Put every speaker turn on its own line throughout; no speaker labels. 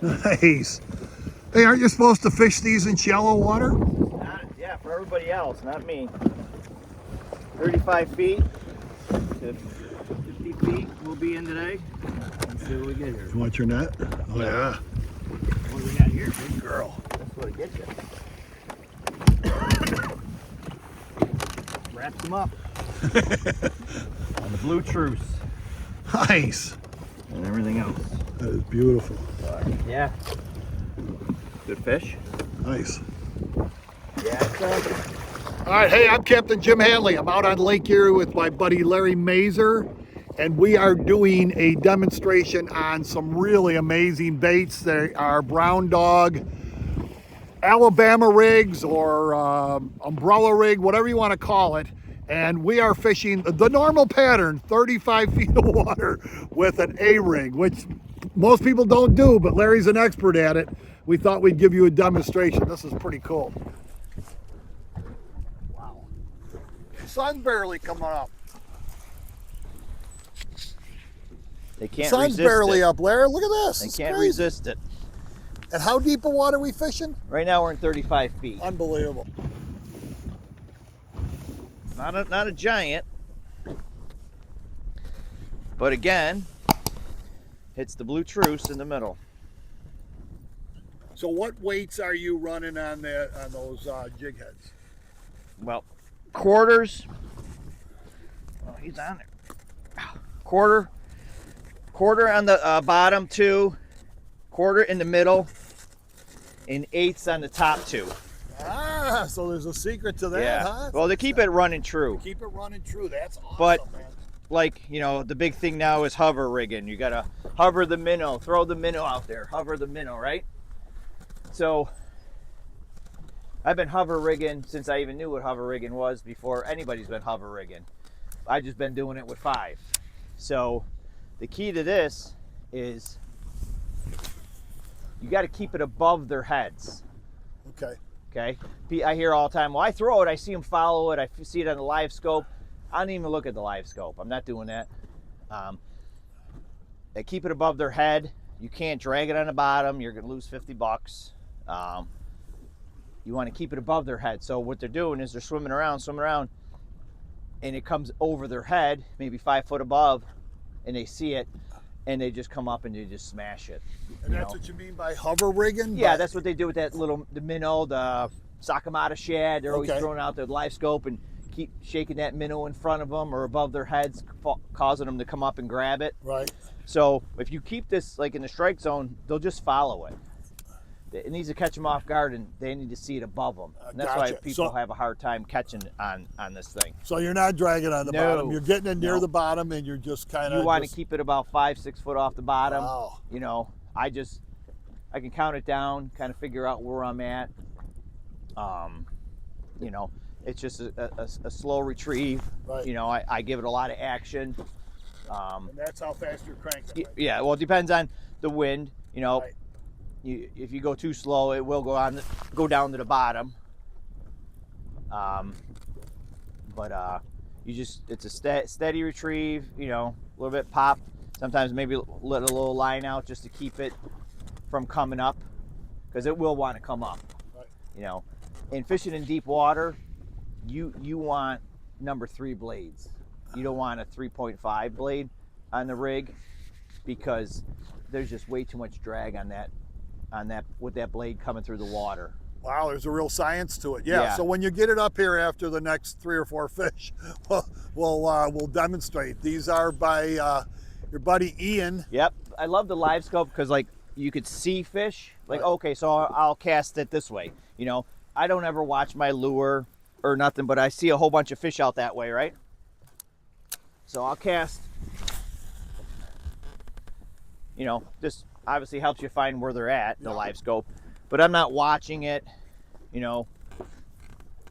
Nice. Hey, aren't you supposed to fish these in shallow water?
Yeah, for everybody else, not me. 35 feet to 50 feet we'll be in today. Let's see what we get here.
You want your net? Oh, yeah.
What do we got here?
Good girl.
That's what it gets you. Wraps them up. On the blue truce.
Nice.
And everything else.
That is beautiful.
Yeah. Good fish.
Nice.
Yeah.
All right, hey, I'm Captain Jim Hanley. I'm out on Lake Erie with my buddy Larry Mazur, and we are doing a demonstration on some really amazing baits. They are brown dog, Alabama rigs, or umbrella rig, whatever you want to call it. And we are fishing the normal pattern, 35 feet of water with an A-rig, which most people don't do, but Larry's an expert at it. We thought we'd give you a demonstration. This is pretty cool. Wow. The sun's barely coming up.
They can't
Sun's
resist
barely
it.
up, Larry. Look at this.
They
It's
can't
crazy.
resist it.
And how deep of water are we fishing?
Right now we're in 35 feet.
Unbelievable.
Not a giant, but again, hits the blue truce in the middle.
So what weights are you running on those jig heads?
Well, quarters. Oh, he's on there. Quarter on the bottom two, quarter in the middle, and eighths on the top two.
Ah, so there's a secret to that,
Yeah.
huh?
Well, they keep it running true.
Keep it running true. That's awesome,
But-
man.
Like, you know, the big thing now is hover rigging. You gotta hover the minnow, throw the minnow out there, hover the minnow, right? So I've been hover rigging since I even knew what hover rigging was, before anybody's been hover rigging. I've just been doing it with 5. So the key to this is you got to keep it above their heads.
Okay.
Okay, I hear all the time, well, I throw it, I see them follow it, I see it on the live scope. I don't even look at the live scope. I'm not doing that. They keep it above their head. You can't drag it on the bottom. You're going to lose $50. You want to keep it above their head. So what they're doing is they're swimming around, and it comes over their head, maybe 5 foot above, and they see it, and they just come up and they just smash it.
And that's what you mean by hover rigging?
Yeah, that's what they do with that the minnow, the Sakamata shad. They're always
Okay.
throwing out their live scope and keep shaking that minnow in front of them or above their heads, causing them to come up and grab it.
Right.
So if you keep this like in the strike zone, they'll just follow it. It needs to catch them off guard, and they need to see it above them. And that's why
Gotcha.
people
So-
have a hard time catching on this thing.
So you're not dragging on the
No.
bottom. You're getting it near
No.
the bottom, and you're just kind of.
You want to keep it about 5-6 foot off the bottom.
Wow.
You know, I can count it down, kind of figure out where I'm at. You know, it's just a slow retrieve.
Right.
You know, I give it a lot of action.
And that's how fast you're cranking. Right?
Yeah, well, it depends on the wind. You know,
Right.
if you go too slow, it will go down to the bottom. It's a steady retrieve. You know, a little bit pop. Sometimes maybe let a little line out just to keep it from coming up, because it will want to come up.
Right.
You know, and fishing in deep water, you want number 3 blades. You don't want a 3.5 blade on the rig, because there's just way too much drag on that with that blade coming through the water.
Wow, there's a real science to it. Yeah.
Yeah.
So when you get it up here after the next 3 or 4 fish, we'll demonstrate. These are by your buddy Ian.
Yep, I love the live scope because like you could see fish. Like,
Right.
okay, so I'll cast it this way. You know, I don't ever watch my lure or nothing, but I see a whole bunch of fish out that way, right? So I'll cast. You know, this obviously helps you find where they're at, the
Yeah.
live scope, but I'm not watching it. You know,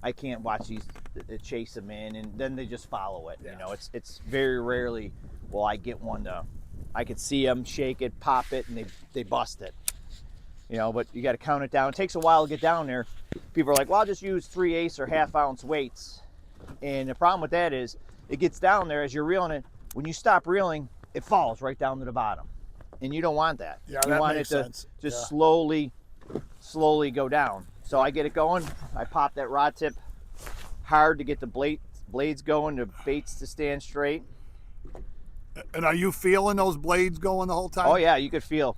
I can't watch these chase them in, and then they just follow it.
Yeah.
You know, it's very rarely will I get one to. I could see them shake it, pop it, and they bust it. You know, but you got to count it down. It takes a while to get down there. People are like, well, I'll just use 3/8 or half-ounce weights. And the problem with that is it gets down there as you're reeling it. When you stop reeling, it falls right down to the bottom. and you don't want that.
Yeah,
you
that
want
makes
it to
sense.
just
Yeah.
slowly go down. So I get it going. I pop that rod tip hard to get the blades going, the baits to stand straight.
And are you feeling those blades going the whole time?
Oh yeah, you could feel.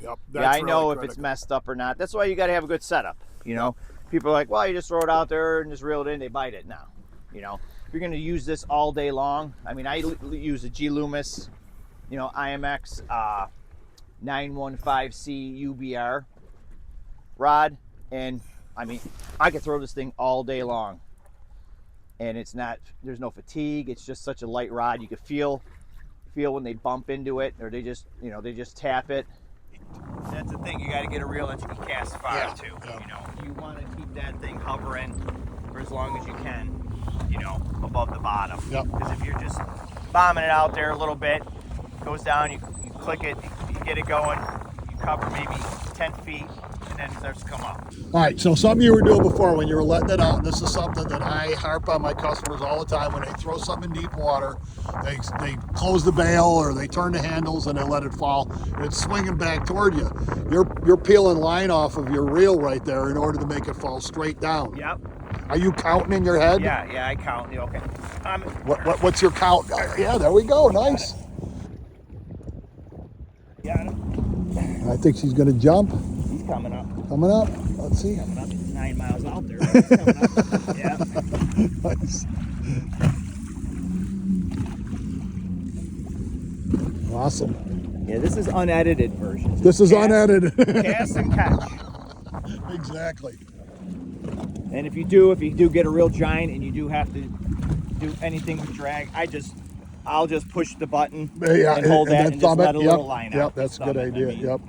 Yep.
Yeah, I
That's
know
really
if it's
critical.
messed up or not. That's why you got to have a good setup. You know, people are like, well, you just throw it out there and just reel it in. They bite it now. You know, if you're going to use this all day long, I mean, I use a G Loomis, IMX 915C UBR rod, and I mean, I could throw this thing all day long, and there's no fatigue. It's just such a light rod. You could feel when they bump into it, or they just tap it. That's the thing. You got to get a reel that you can cast far too.
Yeah.
You want to keep that thing hovering for as long as you can, above the bottom.
Yep.
Because if you're just bombing it out there a little bit, goes down, you click it, you get it going, you cover maybe 10 feet, and then it starts to come up.
All right, so something you were doing before when you were letting it out, and this is something that I harp on my customers all the time. When they throw something in deep water, they close the bail or they turn the handles and they let it fall, and it's swinging back toward you. You're peeling line off of your reel right there in order to make it fall straight down.
Yep.
Are you counting in your head?
Yeah, I count. Okay.
What's your count? Yeah, there we go. Nice.
Got him.
I think she's going to jump.
He's coming up.
Coming up. Let's see.
Coming up. He's 9 miles out there. He's coming up. Yeah.
Nice. Awesome.
Yeah, this is unedited version.
This is unedited.
Cast and catch.
Exactly.
And if you do get a real giant and you do have to do anything with drag, I'll just push the button and hold that and just let a little line out.
Yep, that's a good idea. Yep.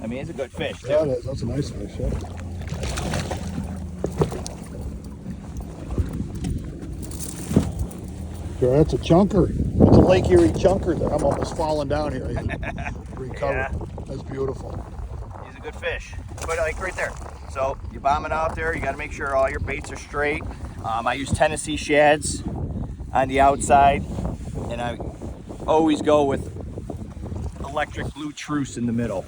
I mean, it's a good fish too.
Yeah, it is. That's a nice fish. Yeah. Sure, that's a chunker. It's a Lake Erie chunker. I'm almost falling down here. Recover.
Yeah.
That's beautiful.
He's a good fish. But like right there. So you bomb it out there. You got to make sure all your baits are straight. I use Tennessee shads on the outside, and I always go with electric blue truce in the middle.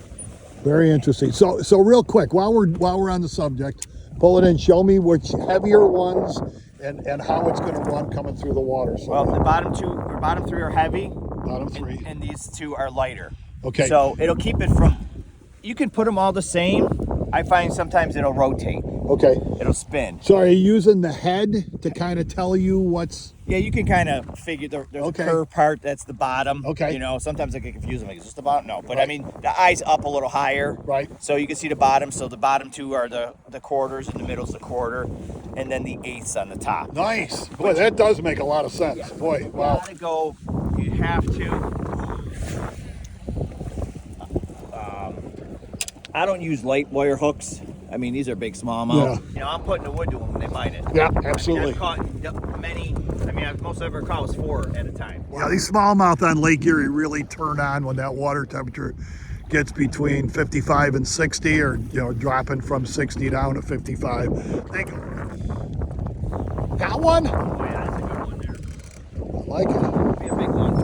Very interesting. So real quick, while we're on the subject, pull it in. Show me which heavier ones and how it's going to run coming through the water. So,
well, the bottom three are heavy.
Bottom three.
And these two are lighter.
Okay.
So it'll keep it from. You can put them all the same. I find sometimes it'll rotate.
Okay.
It'll spin.
So are you using the head to kind of tell you what's...
Yeah, you can kind of figure there's a curved part that's the bottom.
Okay.
Sometimes I get confused. I'm like, is this the bottom? No. But right. I mean, the eye's up a little higher.
Right.
So you can see the bottom. So the bottom two are the quarters, and the middle's the quarter, and then the eighths on the top.
Nice. Boy, that does make a lot of sense. Yeah. Boy, wow.
You have to. I don't use light wire hooks. I mean, these are big smallmouth. Yeah. I'm putting the wood to them when they bite it.
Yeah, absolutely.
I've caught many. I mean, most I've ever caught was 4 at a time.
Yeah, these smallmouth on Lake Erie really turn on when that water temperature gets between 55 and 60, or dropping from 60 down to 55. Got one?
Oh yeah, that's a good one there.
I like it.
Be a big one.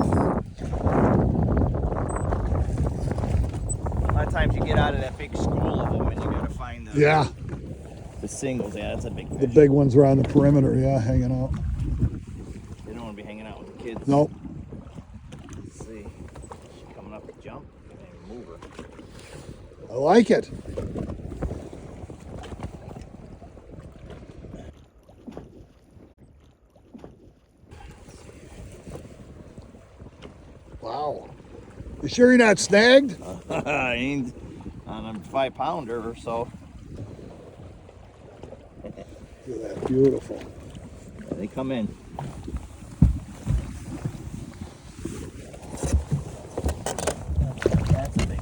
A lot of times you get out of that big school of them and you gotta find the singles. Yeah, that's a big fish.
The big ones are on the perimeter, hanging out.
They don't want to be hanging out with the kids.
Nope.
Let's see. She's coming up to jump. I can't even move her.
I like it. Wow. You sure you're not snagged?
I ain't on a 5-pounder or so.
Look at that, beautiful.
They come in. That's a big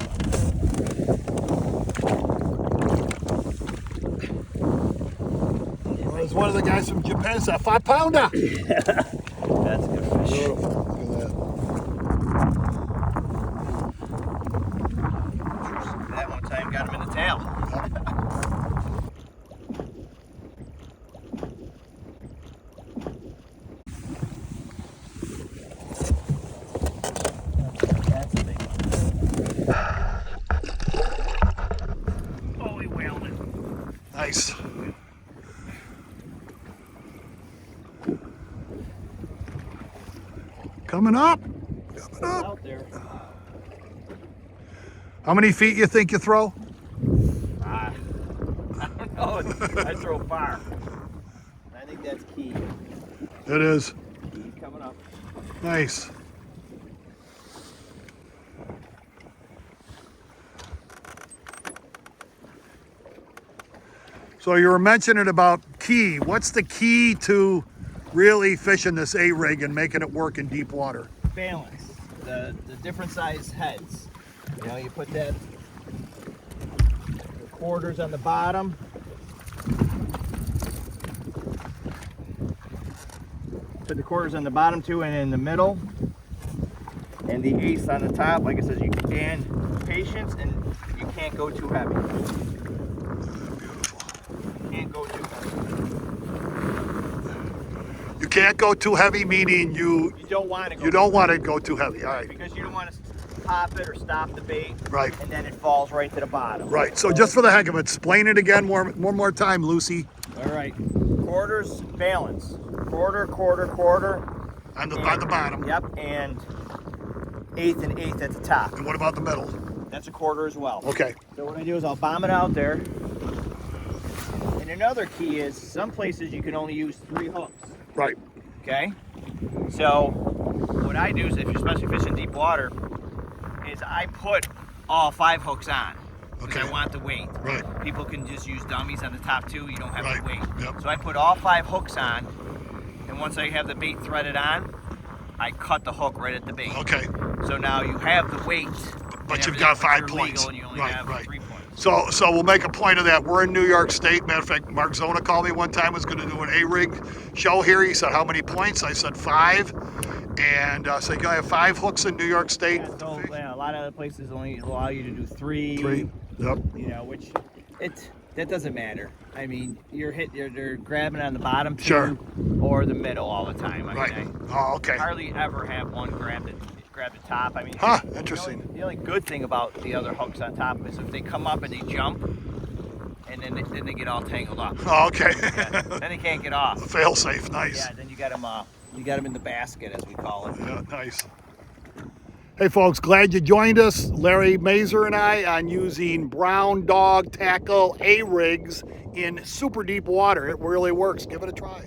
Well, there's one of the guys from Japan. It's a 5-pounder.
That's a good fish.
Beautiful. Look at that.
That one time got him in the tail. That's a big one.
Coming up.
Put it out there.
How many feet you think you throw?
I don't know. I throw far. I think that's key.
It is.
He's coming up.
Nice. So you were mentioning about key. What's the key to really fishing this A-rig and making it work in deep water?
Balance. The different size heads. You know, you put the quarters on the bottom. Put the quarters on the bottom too, and in the middle, and the eighths on the top. Like I said, you can patience, and you can't go too heavy. Can't go too heavy.
You can't go too heavy, meaning you
don't want to go.
You don't want to go too heavy. All right.
Because you don't want to pop it or stop the bait.
Right.
And then it falls right to the bottom.
Right. So just for the heck of it, explain it again one more time, Lucy.
All right. Quarters, balance. Quarter, quarter, quarter.
On the bottom.
Yep. And eighth and eighth at the top.
And what about the middle?
That's a quarter as well.
Okay.
So what I do is I'll bomb it out there. And another key is some places you can only use 3 hooks.
Right.
Okay. So what I do is, if you're especially fishing deep water, is I put all 5 hooks on. Because
Okay.
I want the weight.
Right.
People can just use dummies on the top too. You don't have
Right.
the weight.
Yep.
So I put all 5 hooks on, and once I have the bait threaded on, I cut the hook right at the bait.
Okay.
So now you have the weight,
But
and
you've got 5
you're
points.
legal, and you only
Right.
have
Right.
3 points.
So we'll make a point of that. We're in New York State. Matter of fact, Mark Zona called me one time, was going to do an A-rig show here. He said, how many points? I said 5. And so you have 5 hooks in New York State.
Yeah, so yeah, a lot of other places only allow you to do 3.
3. Yep.
You know, which that doesn't matter. I mean, they're grabbing on the bottom too,
Sure.
or the middle all the time. I
Right.
mean,
Oh,
I
okay.
hardly ever have one grab the top. I mean,
Huh, interesting.
The only good thing about the other hooks on top is if they come up and they jump, and then they get all tangled up.
Oh, okay.
Yeah, then they can't get off.
Fail safe. Nice.
Yeah, then you got them in the basket, as we call it.
Yeah, nice. Hey folks, glad you joined us, Larry Mazur and I, on using brown dog tackle A-rigs in super deep water. It really works. Give it a try.